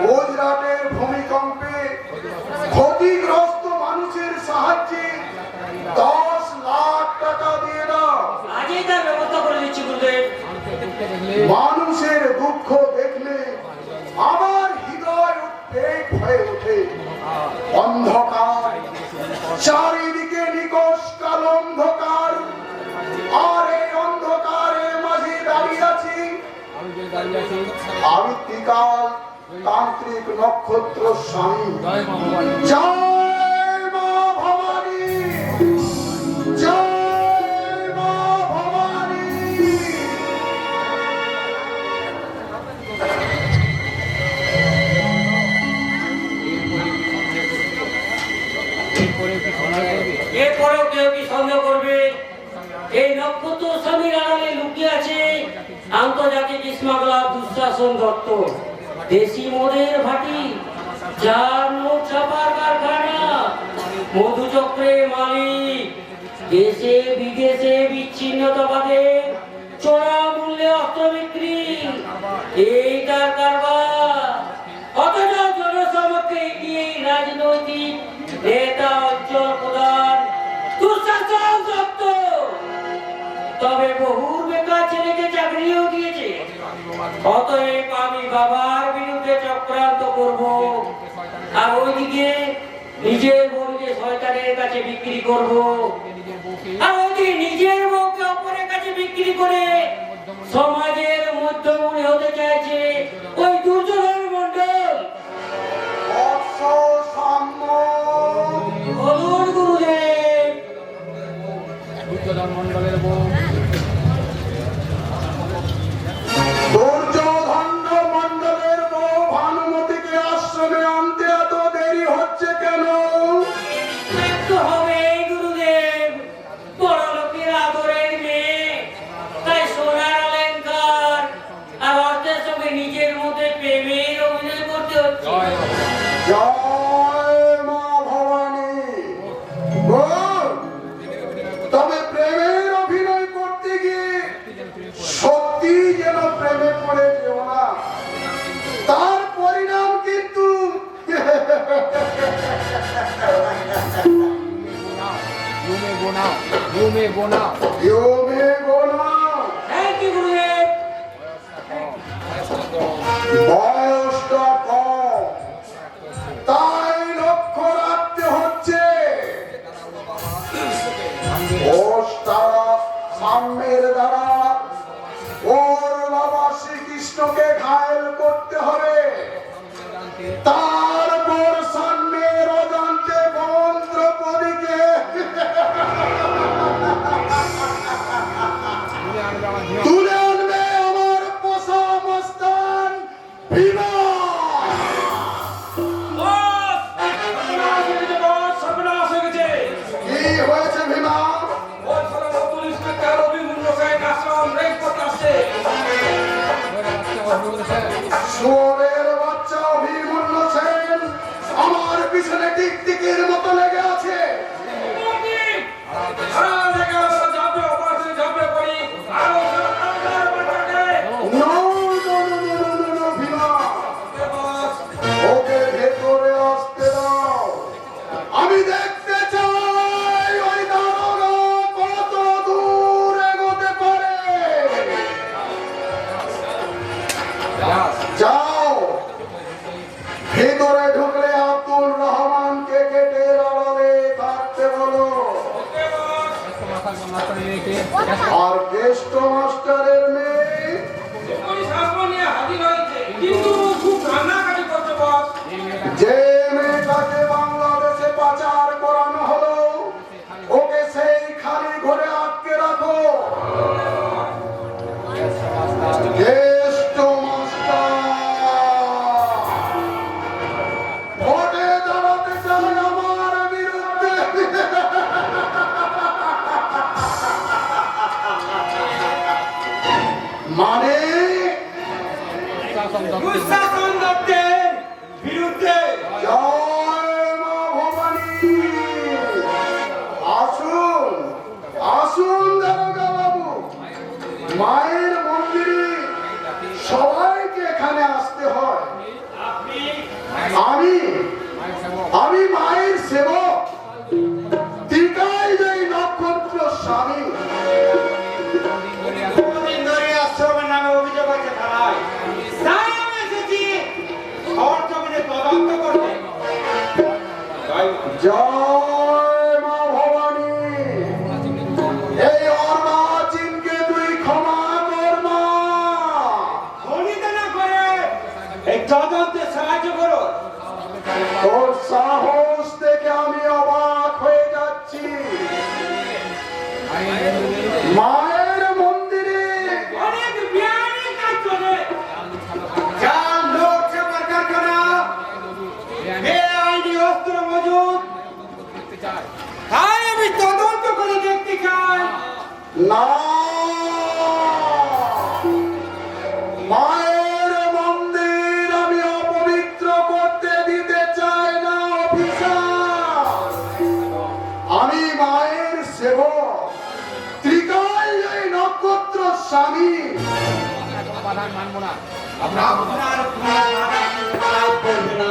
গুজরাটের ভূমিকম্পে ক্ষতিগ্রস্ত মানুষের সাহায্যে 10 লাখ টাকা দিয়ে দাও। আজই তার ব্যবস্থা করে দিচ্ছি গুরুদেব। মানুষের দুঃখ দেখলে আমার হৃদয় উদ্বেগ হয়ে ওঠে। অন্ধকার চারিদিকে নিকষ কালো অন্ধকার, আর এই অন্ধকারের মাঝে দাঁড়িয়ে আছি আমি ত্রিকাল তান্ত্রিক নক্ষত্র স্বামী। জয় মা ভবানী, জয় মা ভবানী। এরপরেও কেউ কি সন্দেহ করবে এই নক্ষত্র স্বামীর আড়ালে লুকিয়ে আছে আন্তর্জাতিক স্মাগলার দুঃশাসন দত্ত, দেশি মদের ভাটি, যার নোট ছাপার কারখানা, মধুচক্রের মালিক, দেশে বিদেশে বিচ্ছিন্নতাবাদে চড়া মূল্যে অস্ত্র বিক্রি, এই তার কারবার। অথচ জনসমক্ষে এগিয়ে রাজনৈতিক নেতা অঞ্চল প্রধান দুঃশাসন দত্ত। তবে বহুর বেকার ছেলেকে চাকরিও দিয়েছে। অতএব আমি বাবার বিরুদ্ধে চক্রান্ত করব, আর ওইদিকে নিজের বউকে শয়তানের কাছে বিক্রি করব, আর ওইদিকে নিজের বউকে অপরের কাছে বিক্রি করে সমাজের মধ্যমণি হতে চাইছে ওই দুর্যোধন মণ্ডল। বৎস সাম্য। বলুন গুরুদেব। দুর্যোধন মণ্ডলের বউ দুর্যোধন মণ্ডলের বউ ভানুমতিকে আশ্রমে আনতে এত দেরি হচ্ছে কেন? একটু হবে গুরুদেব, বড় লোকের আদরের মেয়ে, তাই সোনার অলংকার আর অর্থের সঙ্গে নিজের মধ্যে প্রেমের অভিনয় করতে হচ্ছে। জয় মা ভবানী। বল, তবে প্রেমের অভিনয় করতে গিয়ে সত্যি যেন প্রেমে পড়ে যেও না, তার পরিণাম কিন্তু রুমে গোনাও, রুমে গোনাও। ইয়মে গোনা। থ্যাংক ইউ গুরুদেব। বয়সটা কম, তাই লক্ষ্য রাখতে হচ্ছে। ওষটা সাম্যের দ্বারা ওর বাবা শ্রীকৃষ্ণকে ঘায়েল করতে হবে, তারপর সাম্যের অজান্তে বোন দ্রৌপদীকে তুলে আনবে আমার পোষা মস্তান ভীমা। কি হয়েছে ভীমা? শুয়োরের বাচ্চা অভিমন্যু সেন আমার পিছনে টিকটিকির মতো লেগে আছে। No, no, no, no, no, no, no, Bhima, ওকে ভেতরে আসতে দাও। আমি দেখতে চাই ওই দারোগা কত দূর এগোতে পারে। যাও, ভেতরে ঢুকলে আব্দুল রহমানকে কেটে লড়ালে থাকতে বলো, আর জ্যেষ্ঠ মাস্টারের মেয়ে যে মেয়েটাকে বাংলাদেশে পাচার করানো হলো, ওকে সেই খালি ঘরে আটকে রাখো। জ্যেষ্ঠ মাস্টার ভোটে দাঁড়াতে চাই আমার বিরুদ্ধে। মানে দুঃশাসন দত্তের বিরুদ্ধে। জয় মা ভবানী। আসুন, আসুন দারোগা বাবু, মায়ের মন্দিরে সবাইকে এখানে আসতে হয়। আমি মায়ের সেবক ত্রিকাল জয়ী নক্ষত্র স্বামী। কতদিন ধরে আশ্রমের নামে অভিযোগ আছে থানায়, তাই আমি এসেছি খবর জমিনে তদন্ত করতে। জয় মা ভবানী। এই অর্বাচীনকে তুই ক্ষমা কর মা। খনিতে না করে এই তদন্তে সাহায্য করো। তোর সাহস দেখে আমি অবাক হয়ে যাচ্ছি। মায়ের মন্দিরে অনেক বিয়ানি কাজ চলে, যার লোক চাপার কারখানা, বেআইনি অস্ত্র মজুদ, তাই আমি তদন্ত করে দেখতে চাই। না, মায়ের মন্দির আমি অপবিত্র করতে দিতে চাই না অফিসার। আমি মায়ের সেবক ত্রিকাল জয়ী নক্ষত্র স্বামী। বাধা মানবো না। আপনার কোনো বাধা করবে না।